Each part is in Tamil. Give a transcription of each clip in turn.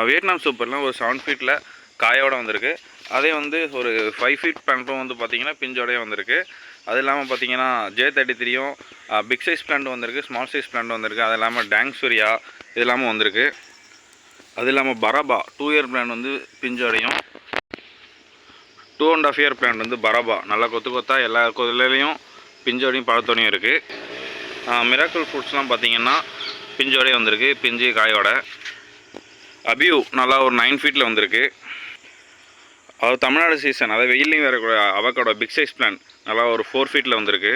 வியட்நாம் சூப்பர்லாம் ஒரு 7 ஃபீட்டில் காயோடு வந்திருக்கு. அதே வந்து ஒரு 5 ஃபீட் பிளான்ட்டும் வந்து பார்த்திங்கன்னா பிஞ்சோடையே வந்திருக்கு. அது இல்லாமல் பார்த்திங்கன்னா J33யும் பிக் சைஸ் பிளான்ட் வந்திருக்கு, ஸ்மால் சைஸ் பிளான்ட் வந்திருக்கு. அது இல்லாமல் டேங் சூர்யா இது இல்லாமல் வந்திருக்கு. அது இல்லாமல் பராபா 2 இயர் பிளான்ட் வந்து பிஞ்சோடையும், 2.5 இயர் பிளான்ட் வந்து பராபா நல்லா கொத்தா எல்லா கொதிலையும் பிஞ்சோடையும் பழத்தோடையும் இருக்குது. மிராக்கிள் ஃப்ரூட்ஸ்லாம் பார்த்திங்கன்னா பிஞ்சோடையே வந்திருக்கு, பிஞ்சு காயோட. அபியூ நல்லா ஒரு 9 ஃபீட்டில் வந்திருக்கு. அது தமிழ்நாடு சீசன், அதாவது வெயிலையும் வரக்கூடிய அவக்காடோ பிக் சைஸ் பிளான்ட் நல்லா ஒரு 4 ஃபீட்டில் வந்திருக்கு.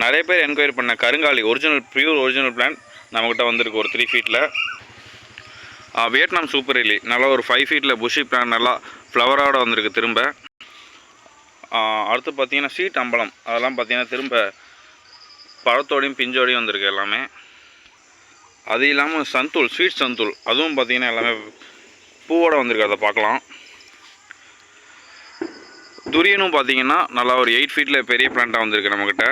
நிறைய பேர் என்கொயரி பண்ண கருங்காலி பியூர் ஒரிஜினல் பிளான்ட் நம்மக்கிட்ட வந்திருக்கு ஒரு 3 ஃபீட்டில். வியட்நாம் சூப்பர் எலி நல்லா ஒரு 5 ஃபீட்டில் புஷி பிளான்ட் நல்லா ஃப்ளவரோடு வந்திருக்கு திரும்ப. அடுத்து பார்த்திங்கன்னா சீட் அம்பலம் அதெல்லாம் பார்த்திங்கன்னா திரும்ப பழத்தோடையும் பிஞ்சோடையும் வந்திருக்கு எல்லாமே. அது இல்லாமல் சந்தூள் ஸ்வீட் சந்தூள் அதுவும் பார்த்திங்கன்னா எல்லாமே பூவோடு வந்திருக்கு, அதை பார்க்கலாம். துரியனும் பார்த்திங்கன்னா நல்லா ஒரு 8 ஃபீட்டில் பெரிய பிளான்ட்டாக வந்திருக்கு நம்மக்கிட்ட.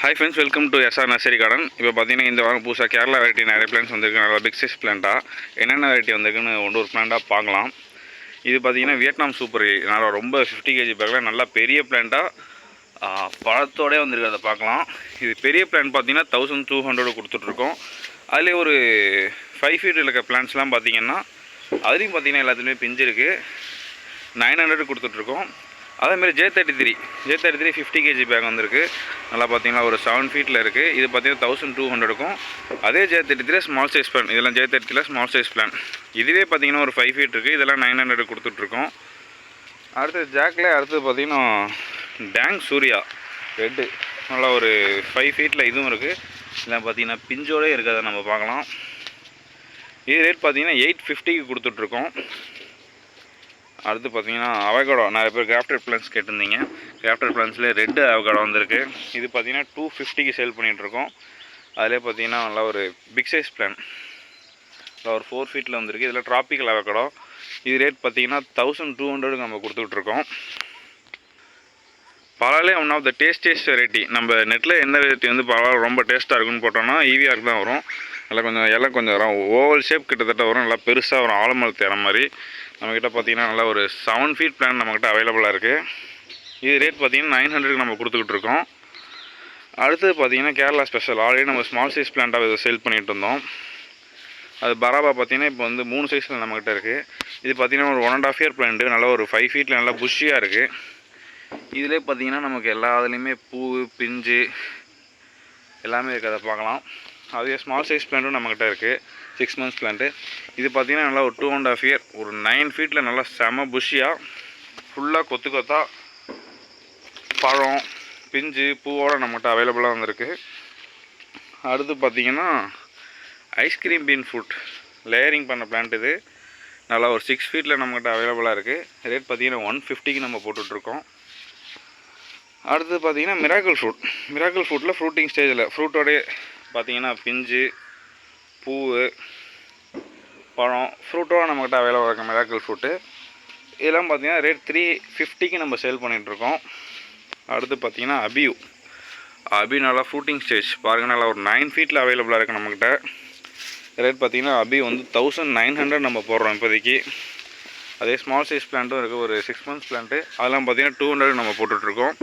Hi friends, welcome to SR nursery garden. இப்போ பார்த்திங்கன்னா இந்த வாரம் புதுசாக கேரளா வெரைட்டி நிறைய பிளான்ஸ் வந்திருக்கு, நல்லா பிக் சைஸ் பிளான்ட்டாக. என்னென்ன வெரைட்டி வந்திருக்குன்னு ஒரு பிளான்ட்டாக பார்க்கலாம். இது பார்த்திங்கன்னா வியட்நாம் சூப்பர் நல்லா ரொம்ப 50 kg பேக்கில் நல்லா பெரிய பிளான்ட்டாக பழத்தோடே வந்திருக்கு, அதை பார்க்கலாம். இது பெரிய பிளான்ட் பார்த்திங்கன்னா 1200 கொடுத்துட்ருக்கோம். அதிலே ஒரு 5 ஃபீட் இருக்க பிளான்ட்ஸ்லாம் பார்த்திங்கன்னா அதுலேயும் பார்த்திங்கன்னா எல்லாத்துலேயுமே பிஞ்சு இருக்குது, 900 கொடுத்துட்ருக்கோம். அதேமாதிரி J33 50 kg பேக் வந்திருக்கு, நல்லா பார்த்திங்கன்னா ஒரு 7 ஃபீட்டில் இருக்குது. இது பார்த்திங்கன்னா 1200க்கும். அதே J33 ஸ்மால் சைஸ் பிளான், இதெல்லாம் J33 ஸ்மால் சைஸ் பிளான். இதுவே பார்த்திங்கன்னா ஒரு 5 ஃபீட் இருக்குது, இதெல்லாம் 900 கொடுத்துட்ருக்கோம். அடுத்து பார்த்திங்கன்னா டேங் சூர்யா ரெட்டு நல்லா ஒரு 5 ஃபீட்டில் இதுவும் இருக்குது. இதெல்லாம் பார்த்திங்கன்னா பிஞ்சோடே இருக்கிறத நம்ம பார்க்கலாம். இது ரேட் பார்த்திங்கன்னா 850க்கு கொடுத்துட்ருக்கோம். அடுத்து பார்த்திங்கன்னா அவகாடோ நிறைய பேர் கிராஃப்டட் பிளான்ஸ் கேட்டிருந்தீங்க. கிராஃப்டட் பிளான்ஸ்லேயே ரெட்டு அவகாடோ வந்திருக்கு. இது பார்த்திங்கன்னா 250க்கு சேல் பண்ணிகிட்ருக்கோம். அதிலே பார்த்திங்கன்னா நல்லா ஒரு பிக் சைஸ் பிளான் நல்லா ஒரு 4 ஃபீட்டில் வந்திருக்கு. இதில் ட்ராபிக்கல் அவகாடோ இது ரேட் பார்த்திங்கன்னா 1200க்கு நம்ம கொடுத்துட்ருக்கோம். பலாலே one of the tastiest variety. நம்ம நெட்டில் என்ன வெரைட்டி வந்து பலா ரொம்ப டேஸ்ட்டாக இருக்குன்னு போட்டோம்னா ஈவிஆருக்கு தான் வரும். நல்லா கொஞ்சம் வரும், ஓவல் ஷேப் கிட்டத்தட்ட வரும், நல்லா பெருசாக வரும், ஆலமரத்து இற மாதிரி. நம்மக்கிட்ட பார்த்திங்கன்னா நல்லா ஒரு 7 ஃபீட் பிளான் நம்மக்கிட்ட அவைலபிளாக இருக்குது. இது ரேட் பார்த்திங்கன்னா 900க்கு நம்ம கொடுத்துக்கிட்ருக்கோம். அடுத்தது பார்த்திங்கன்னா கேரளா ஸ்பெஷல் ஆல்ரெடி நம்ம ஸ்மால் சைஸ் பிளான்ட்டாக இதை சேல் பண்ணிகிட்டு இருந்தோம். அது பராபா பார்த்திங்கன்னா இப்போ வந்து 3 சைஸில் நம்மக்கிட்ட இருக்குது. இது பார்த்திங்கன்னா ஒரு 1.5 இயர் பிளான்ட்டு நல்லா ஒரு 5 ஃபீட்டில் நல்லா புஷ்ஷியாக இருக்குது. இதிலே பார்த்திங்கன்னா நமக்கு எல்லா இதுலேயுமே பூ பிஞ்சு எல்லாமே இருக்கிறத பார்க்கலாம். அதே ஸ்மால் சைஸ் பிளான்ட்டும் நம்மக்கிட்ட இருக்குது, 6 மந்த்ஸ் பிளான்ட்டு. இது பார்த்திங்கன்னா நல்லா ஒரு 2.5 இயர் ஒரு 9 ஃபீட்டில் நல்லா செம புஷ்ஷியாக ஃபுல்லாக கொத்தா பழம் பிஞ்சு பூவோடு நம்மகிட்ட அவைலபிளாக வந்திருக்கு. அடுத்து பார்த்திங்கன்னா ஐஸ்கிரீம் பீன் ஃப்ரூட் லேயரிங் பண்ண பிளான்ட். இது நல்லா ஒரு 6 ஃபீட்டில் நம்மகிட்ட அவைலபிளாக இருக்குது. ரேட் பார்த்திங்கன்னா 150க்கு நம்ம போட்டுட்ருக்கோம். அடுத்து பார்த்திங்கன்னா மிராக்கிள் ஃப்ரூட்டில் ஃப்ரூட்டிங் ஸ்டேஜில் ஃப்ரூட்டோடைய பார்த்திங்கன்னா பிஞ்சு பூ பழம் ஃப்ரூட்டோட நம்மக்கிட்ட அவைலபிளாக இருக்குது மிராக்கிள் ஃப்ரூட்டு. இதெல்லாம் பார்த்திங்கன்னா ரேட் 350க்கு நம்ம சேல் பண்ணிகிட்ருக்கோம். அடுத்து பார்த்திங்கன்னா அபியூ நல்லா ஃப்ரூட்டிங் ஸ்டேஜ் பாருங்கள், நல்லா ஒரு 9 ஃபீட்டில் அவைலபிளாக இருக்குது நம்மக்கிட்ட. ரேட் பார்த்திங்கன்னா அபியூ வந்து 1900 நம்ம போடுறோம் இப்போதைக்கு. அதே ஸ்மால் சைஸ் பிளான்ட்டும் இருக்குது, ஒரு 6 மந்த்ஸ் பிளான்ட்டு. அதெல்லாம் பார்த்திங்கன்னா 200 நம்ம போட்டுட்ருக்கோம்.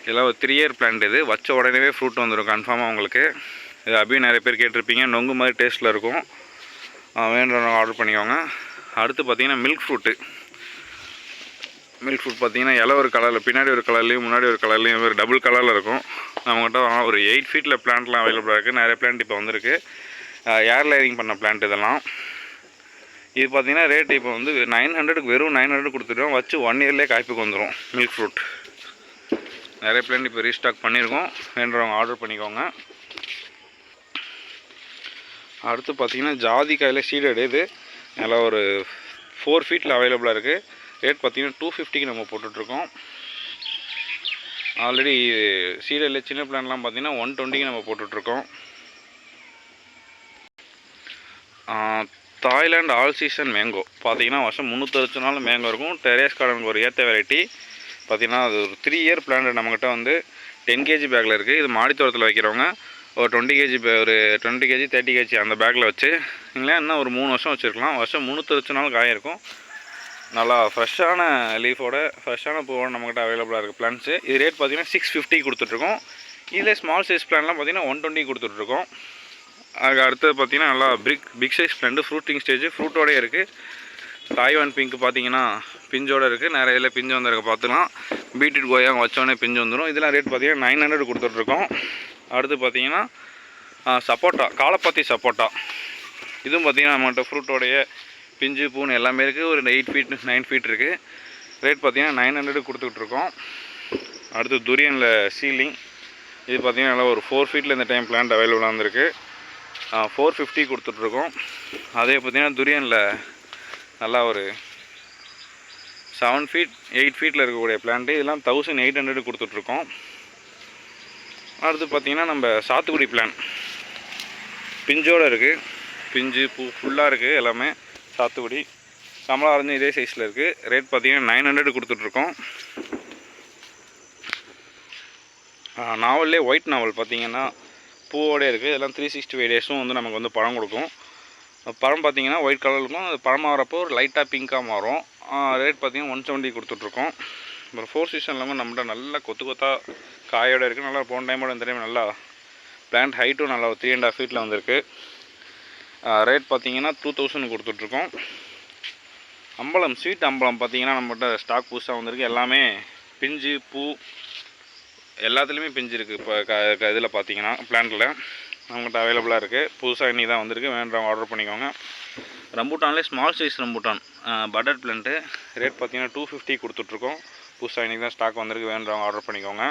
இதெல்லாம் ஒரு 3 இயர் பிளான்ட். இது வச்ச உடனே ஃப்ரூட் வந்துடும் கன்ஃபார்மாக உங்களுக்கு. இது அபியூ நிறைய பேர் கேட்டிருப்பீங்க, நொங்கு மாதிரி டேஸ்ட்டில் இருக்கும், வேணுறவங்க ஆர்டர் பண்ணிக்கோங்க. அடுத்து பார்த்திங்கன்னா மில்க் ஃப்ரூட் பார்த்திங்கன்னா இலை ஒரு கலரில் பின்னாடி ஒரு கலர்லேயும் முன்னாடி ஒரு கலர்லேயும் ஒரு டபுள் கலரில் இருக்கும். நம்மகிட்ட ஒரு 8 ஃபீட்டில் பிளான்ட்லாம் அவைலபிளாக இருக்குது. நிறைய பிளான்ட் இப்போ வந்திருக்கு, ஏர் லேயரிங் பண்ண பிளான்ட் இதெல்லாம். இது பார்த்திங்கன்னா ரேட் இப்போ வந்து 900க்கு வெறும் 900 கொடுத்துட்டோம். வச்சு 1 இயர்லேயே காய்ப்புக்கு வந்துடும் மில்க் ஃப்ரூட். நிறைய பிளான்ட் இப்போ ரீஸ்டாக் பண்ணியிருக்கோம், வேண்டுறவங்க ஆர்டர் பண்ணிக்கோங்க. அடுத்து பார்த்திங்கன்னா ஜாதிக்காயில் சீடடு. இது நல்லா ஒரு 4 ஃபீட்டில் அவைலபிளாக இருக்குது. ரேட் பார்த்திங்கன்னா 250க்கு நம்ம போட்டுட்ருக்கோம். ஆல்ரெடி சீடடில் சின்ன பிளான்லாம் பார்த்திங்கன்னா 120க்கு நம்ம போட்டுட்ருக்கோம். தாய்லாண்ட் ஆல் சீசன் மேங்கோ பார்த்திங்கன்னா வருஷம் 360 நாள் மேங்கோ இருக்கும். டெரேஸ் கார்டனுக்கு ஒரு ஏற்ற வெரைட்டி பார்த்திங்கன்னா அது ஒரு 3 இயர் பிளான்ட் நம்மக்கிட்ட வந்து 10 kg பேக்கில் இருக்குது. இது மாடித்தோட்டத்தில் வைக்கிறவங்க ஒரு 20 கேஜி ஒரு 20 கேஜி 30 கேஜி அந்த பேக்கில் வச்சு நீங்களே இன்னும் ஒரு 3 வருஷம் வச்சுருக்கலாம். வருஷம் 300 நாள் காய இருக்கும். நல்லா ஃப்ரெஷ்ஷான லீஃபோட ஃப்ரெஷ்ஷான பூவோட நம்மக்கிட்ட அவைலபிளாக இருக்குது பிளான்ஸு. இது ரேட் பார்த்திங்கன்னா 650 கொடுத்துட்ருக்கோம். இதில் ஸ்மால் சைஸ் பிளான்லாம் பார்த்திங்கன்னா 120 கொடுத்துட்ருக்கோம். அதுக்கு அடுத்தது பார்த்திங்கன்னா நல்லா big size plant fruiting stage ஃப்ரூட்டோடே இருக்குது. தாய்வான் பிங்க் பார்த்திங்கன்னா பிஞ்சோடு இருக்குது. நிறைய இதில் பிஞ்சு வந்திருக்க பார்த்துக்கலாம். பீட்ரூட் கோயா வச்சோடனே பிஞ்சு வந்துடும். இதெல்லாம் ரேட் பார்த்திங்கன்னா 900 கொடுத்துட்ருக்கோம். அடுத்து பார்த்திங்கன்னா சப்போட்டா, காலப்பாத்தி சப்போட்டா. இதுவும் பார்த்திங்கன்னா நம்மகிட்ட ஃப்ரூட்டோடைய பிஞ்சு பூன்னு எல்லாமே இருக்குது. ஒரு 8 ஃபீட் 9 ஃபீட் இருக்குது. ரேட் பார்த்திங்கன்னா 900 கொடுத்துட்ருக்கோம். அடுத்து துரியனில் சீலிங். இது பார்த்திங்கன்னா நல்லா ஒரு 4 ஃபீட்டில் இந்த டைம் பிளான்ட் அவைலபிளாக இருந்திருக்கு. 450 கொடுத்துட்ருக்கோம். அதே பார்த்திங்கன்னா துரியனில் நல்லா ஒரு 7 ஃபீட் 8 ஃபீட்டில் இருக்கக்கூடிய பிளான்ட்டு இதெல்லாம் 1800 கொடுத்துட்ருக்கோம். அடுத்து பார்த்திங்கன்னா நம்ம சாத்துக்குடி பிளான் பிஞ்சோடு இருக்குது. பிஞ்சு பூ ஃபுல்லாக இருக்குது. எல்லாமே சாத்துக்குடி கமலா ஆரஞ்சு இதே சைஸில் இருக்குது. ரேட் பார்த்திங்கன்னா 900 கொடுத்துட்ருக்கோம். நாவல்லே ஒயிட் நாவல் பார்த்திங்கன்னா பூவோடே இருக்குது. இதெல்லாம் 365 டேஸும் வந்து நமக்கு வந்து பழம் கொடுக்கும். பழம் பார்த்திங்கன்னா ஒயிட் கலர் இருக்கும். அது பழம் மாறப்போ ஒரு லைட்டாக பிங்காக மாறும். ரேட் பார்த்திங்கன்னா 170 கொடுத்துட்ருக்கோம். அப்புறம் 4 சீசன்லாம் நம்மகிட்ட நல்லா கொத்தாக காயோடு இருக்குது. நல்லா போன டைமோட இந்த டைம் நல்லா பிளான்ட் ஹைட்டும் நல்லா 3.5 ஃபீட்டில் வந்திருக்கு. ரேட் பார்த்திங்கன்னா 2000 கொடுத்துட்ருக்கோம். அம்பலம் ஸ்வீட் அம்பலம் பார்த்திங்கன்னா நம்மகிட்ட ஸ்டாக் புதுசாக வந்திருக்கு. எல்லாமே பிஞ்சு பூ எல்லாத்துலேயுமே பிஞ்சு இருக்குது. இப்போ இதில் பார்த்திங்கன்னா பிளான்ட்டில் நம்மகிட்ட அவைலபிளாக இருக்குது. புதுசாக இன்னி தான் வந்திருக்கு. வேணுறவங்க ஆர்டர் பண்ணிக்கோங்க. ரம்பூட்டான்லேயே small size rambutan butter plant rate பார்த்திங்கன்னா 250 கொடுத்துட்ருக்கோம். புதுசாக இன்றைக்கி தான் ஸ்டாக் வந்திருக்கு. வேணுறவங்க ஆர்டர் பண்ணிக்கோங்க.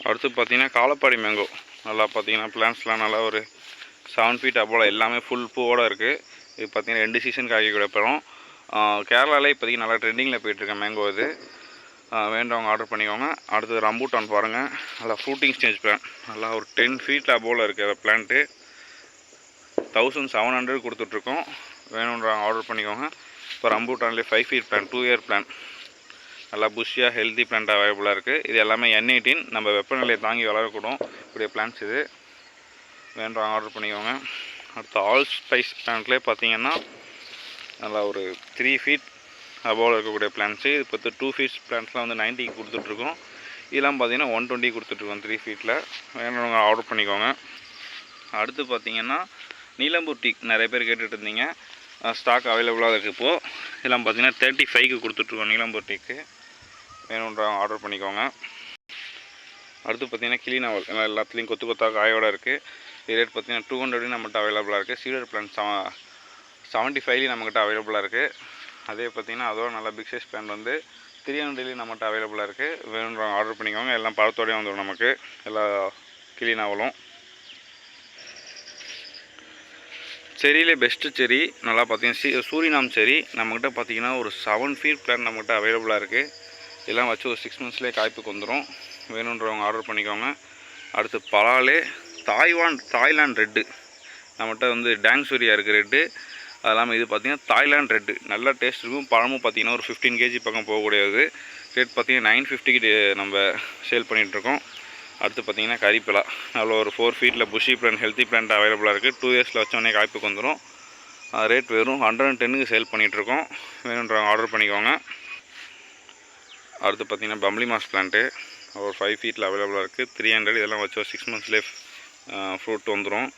அடுத்து பார்த்திங்கன்னா காலப்பாடி மேங்கோ நல்லா பார்த்திங்கன்னா பிளான்ட்ஸ்லாம் நல்லா ஒரு 7 ஃபீட் அபோல் எல்லாமே ஃபுல் பூவோடு இருக்குது. இது பார்த்திங்கன்னா 2 சீசன் காய்க்கக்கூடிய பழம். கேரளாவில் இப்போதைக்கு நல்லா ட்ரெண்டிங்கில் போயிட்டுருக்கேன் மேங்கோ. இது வேண்டவங்க ஆர்டர் பண்ணிக்கோங்க. அடுத்தது ரம்பூட்டான் பாருங்கள். நல்லா ஃப்ரூட்டிங் ஸ்டேஜ் பிளான் நல்லா ஒரு 10 ஃபீட் அபோல் இருக்குது. அந்த பிளான்ட்டு 1700 கொடுத்துட்ருக்கோம். வேணுன்றவங்க ஆர்டர் பண்ணிக்கோங்க. இப்போ ரம்பூட்டான்லேயே 5 ஃபீட் பிளான் 2 இயர் பிளான் நல்லா புஷ்ஷியாக ஹெல்த்தி பிளான்ட் அவைலபிளாக இருக்குது. இது எல்லாமே N18 நம்ம வெப்பநிலையை தாங்கி வளரக்கூடும் இப்படியே பிளான்ட்ஸ். இது வேண்டாம் ஆர்டர் பண்ணிக்கோங்க. அடுத்து ஆல் ஸ்பைஸ் பிளான்ட்லேயே பார்த்திங்கன்னா நல்லா ஒரு 3 ஃபீட் அபோவில் இருக்கக்கூடிய பிளான்ட்ஸு. இது இப்போ 2 ஃபீட் பிளான்ட்ஸ்லாம் வந்து 90 கொடுத்துட்ருக்கோம். இதெல்லாம் பார்த்திங்கன்னா 120 கொடுத்துட்ருக்கோம் 3 ஃபீட்டில். வேணுறவங்க ஆர்டர் பண்ணிக்கோங்க. அடுத்து பார்த்திங்கன்னா நீலம்பூர் டீ நிறைய பேர் கேட்டுட்டு இருந்தீங்க. ஸ்டாக் அவைலபிளாக இருக்குது இப்போது. இதெல்லாம் பார்த்திங்கன்னா 35க்கு கொடுத்துட்ருக்கோம் நீலம்பூர் டீக்கு. வேணுன்றவங்க ஆர்டர் பண்ணிக்கோங்க. அடுத்து பார்த்திங்கன்னா கிளி நாவல் எல்லாத்துலேயும் கொத்தாக காயோடு இருக்குது. இது ரேட் பார்த்திங்கன்னா 200 நம்மகிட்ட அவைலபிளாக இருக்குது. சீடர் பிளான் 75 நம்மக்கிட்ட அவைலபிளாக இருக்குது. அதே பார்த்திங்கன்னா அதோட நல்லா பிக் சைஸ் பிளான் வந்து 300 நம்மகிட்ட அவைலபிளாக இருக்குது. வேணுன்றவங்க ஆர்டர் பண்ணிக்கோங்க. எல்லாம் பழத்தோடையே வந்துடும் நமக்கு எல்லா கிளி நாவலும். செரியிலே பெஸ்ட்டு செரி நல்லா பார்த்திங்கன்னா சூரினாம் செரி நம்மக்கிட்ட பார்த்திங்கன்னா ஒரு 7 ஃபீட் பிளான் நம்மக்கிட்ட அவைலபிளாக இருக்குது. இதெல்லாம் வச்சு ஒரு 6 மந்த்ஸ்லேயே காய்ப்புக்கு வந்துடும். வேணுன்றவங்க ஆர்டர் பண்ணிக்கோங்க. அடுத்து பலாலே தாய்லாண்ட் ரெட்டு நம்மகிட்ட வந்து டேங் சூரியா இருக்குது ரெட்டு. அது இல்லாமல் இது பார்த்திங்கன்னா தாய்லாண்ட் ரெட்டு நல்ல டேஸ்ட் இருக்கும். பழமும் பார்த்திங்கன்னா ஒரு 15 கேஜி பக்கம் போகக்கூடியது. ரேட் பார்த்திங்கன்னா 950க்கு நம்ம சேல் பண்ணிகிட்ருக்கோம். அடுத்து பார்த்திங்கன்னா கறிப்பிலா நல்ல ஒரு 4 ஃபீட்டில் புஷி பிளான்ட் ஹெல்த்தி பிளான்ட் அவைலபிளாக இருக்குது. 2 இயர்ஸில் வச்சோடனே காய்ப்புக்கு வந்துடும். ரேட் வெறும் 110க்கு சேல் பண்ணிகிட்ருக்கோம். வேணுன்றவங்க ஆர்டர் பண்ணிக்கோங்க. அடுத்து பார்த்திங்கன்னா பம்ப்ளி மாஸ் பிளான்ட்டு ஒரு 5 ஃபீட்டில் அவைலபிளாக இருக்குது. 300 இதெல்லாம் வச்சு ஒரு 6 மந்த்ஸ்லேயே ஃப்ரூட் வந்துடும்.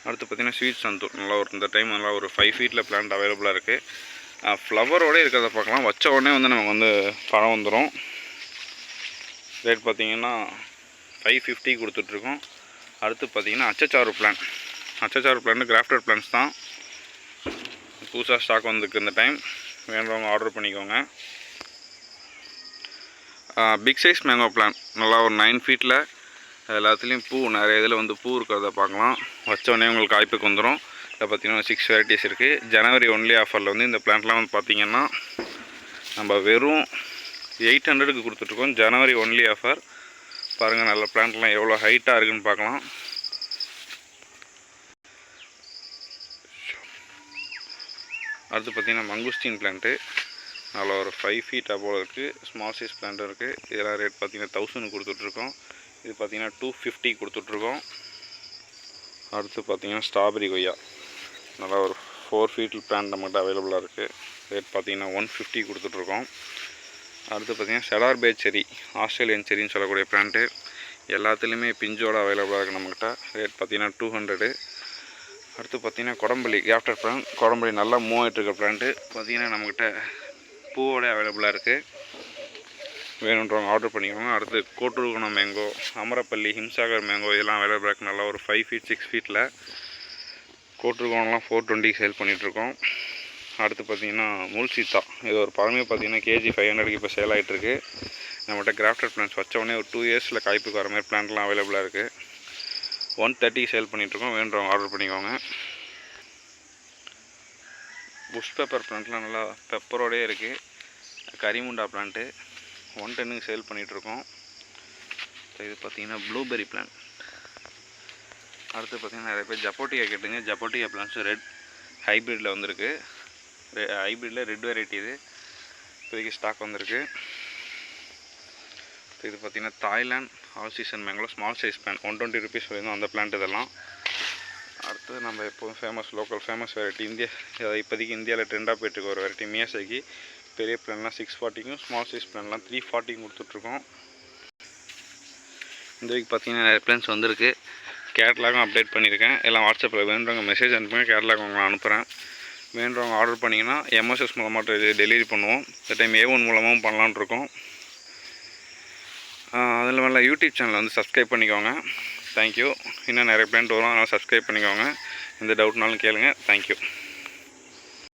அடுத்து பார்த்திங்கன்னா ஸ்வீட் சந்தூர் நல்லா ஒரு இந்த டைம் நல்லா ஒரு 5 ஃபீட்டில் பிளான்ட் அவைலபிளாக இருக்குது. ஃப்ளவரோடு இருக்கிறத பார்க்கலாம். வச்ச உடனே வந்து நமக்கு வந்து பழம் வந்துடும். ரேட் பார்த்திங்கன்னா 550 கொடுத்துட்ருக்கோம். அடுத்து பார்த்திங்கன்னா அச்சச்சாறு பிளான்ட்டு கிராஃப்டட் பிளான்ஸ் தான் புதுசாக ஸ்டாக் வந்துருக்கு இந்த டைம். வேணுறவங்க ஆர்டர் பண்ணிக்கோங்க. பிக் சைஸ் மேங்கோ பிளான் நல்லா ஒரு 9 ஃபீட்டில் எல்லாத்துலேயும் பூ நிறைய இதில் வந்து பூ இருக்கிறத பார்க்கலாம். வச்சோடனே உங்களுக்கு காய்ப்புக்கு வந்துடும். இதில் பார்த்திங்கன்னா 6 வெரைட்டிஸ் இருக்குது. ஜனவரி ஒன்லி ஆஃபரில் வந்து இந்த பிளான்ட்லாம் வந்து பார்த்திங்கன்னா நம்ம வெறும் 800க்கு கொடுத்துட்ருக்கோம். ஜனவரி ஒன்லி ஆஃபர் பாருங்கள். நல்ல பிளான்ட்லாம் எவ்வளோ ஹைட்டாக இருக்குதுன்னு பார்க்கலாம். அடுத்து பார்த்திங்கன்னா மங்குஸ்டின் பிளான்ட்டு, அதில் ஒரு 5 ஃபீட் அபோவ் இருக்குது. ஸ்மால் சைஸ் பிளான்ட்டும் இருக்குது. இதெல்லாம் ரேட் பார்த்திங்கன்னா 1000 கொடுத்துட்ருக்கோம். இது பார்த்திங்கன்னா 250 கொடுத்துட்ருக்கோம். அடுத்து பார்த்திங்கன்னா ஸ்ட்ராபெரி கொய்யா, நல்லா ஒரு 4 ஃபீட் பிளான்ட் நம்மகிட்ட அவைலபிளாக இருக்குது. ரேட் பார்த்திங்கன்னா 150 கொடுத்துட்ருக்கோம். அடுத்து பார்த்திங்கன்னா செடார் பே செரி, ஆஸ்திரேலியன் செரின்னு சொல்லக்கூடிய பிளான்ட்டு, எல்லாத்துலேயுமே பிஞ்சோடு அவைலபிளாக இருக்குது நம்மக்கிட்ட. ரேட் பார்த்திங்கன்னா 200. அடுத்து பார்த்திங்கன்னா கொடம்பள்ளி கிராஃப்டட் பிளான்ட், கொடம்பள்ளி நல்லா மூவ் ஆகிட்டு இருக்க பிளான்ட்டு பார்த்திங்கன்னா நம்மக்கிட்ட பூவோட அவைலபிளாக இருக்குது. வேணுன்றவங்க ஆர்டர் பண்ணிக்கோங்க. அடுத்து கோட்டூர்குணம் மேங்கோ, அமரப்பள்ளி, ஹிம்சாகர் மேங்கோ இதெல்லாம் அவைலபிளாக இருக்குது. நல்லா ஒரு 5 ஃபீட் 6 ஃபீட்டில். கோட்டூர்குணம்லாம் 420 சேல் பண்ணிகிட்ருக்கோம். அடுத்து பார்த்திங்கன்னா முல்சீத்தா, இது ஒரு பழமே பார்த்திங்கன்னா கேஜி 500 இப்போ சேல் ஆகிட்டுருக்கு. நம்மகிட்ட கிராஃப்டட் பிளான்ஸ் வச்ச உடனே ஒரு 2 இயர்ஸில் காய்ப்புக்கு வர மாதிரி பிளான்ட்லாம் அவைலபிளாக இருக்குது. 130 சேல் பண்ணிகிட்ருக்கோம். வேணுறவங்க ஆர்டர் பண்ணிக்கோங்க. புஷ் பெப்பர் பிளான்ட்லாம் நல்லா பெப்பரோடே இருக்குது. கரிமுண்டா பிளான்ட்டு 110க்கு சேல் பண்ணிகிட்ருக்கோம். இது பார்த்திங்கன்னா ப்ளூபெரி பிளான்ட். அடுத்து பார்த்திங்கன்னா நிறைய பேர் ஜப்போட்டியா கேட்டுங்க. ஜப்போட்டியா பிளான்ட்ஸ் ரெட் ஹைப்ரிட்டில் வந்திருக்கு. ஹைப்ரிட்டில் ரெட் வெரைட்டி இது இப்போதைக்கு ஸ்டாக் வந்திருக்கு. இது பார்த்திங்கன்னா Thailand all season mango small size plant 120 rupees வரைக்கும் அந்த பிளான்ட் இதெல்லாம். அடுத்து நம்ம எப்போதும் லோக்கல் ஃபேமஸ் வெரைட்டி இப்போதைக்கு இந்தியாவில் ட்ரெண்டாக போய்ட்டுருக்க ஒரு வெரைட்டி மியாசாகி. பெரிய பிளான்லாம் 640க்கும் ஸ்மால் சைஸ் பிளான்லாம் 340க்கும் கொடுத்துட்ருக்கோம். இந்த வீக் பார்த்திங்கன்னா நிறைய பிளான்ஸ் வந்திருக்கு. கேட்லாகும் அப்டேட் பண்ணியிருக்கேன். எல்லாம் வாட்ஸ்அப்பில் வேணுறவங்க மெசேஜ் அனுப்புங்க. கேட்லாக் உங்களை அனுப்புகிறேன். வேணுறவங்க ஆர்டர் பண்ணிங்கன்னா எம்எஸ்எஸ் மூலமாக டெலிவரி பண்ணுவோம். இந்த டைம் A1 மூலமாகவும் பண்ணலான் இருக்கோம். அதில் மேலே யூடியூப் சேனலை வந்து சப்ஸ்கிரைப் பண்ணிக்கோங்க. தேங்க்யூ. இன்னும் நிறைய பிளான்ட் வரும், அதனால் சப்ஸ்கிரைப் பண்ணிக்கோங்க. எந்த டவுட்னாலும் கேளுங்க. தேங்க்யூ.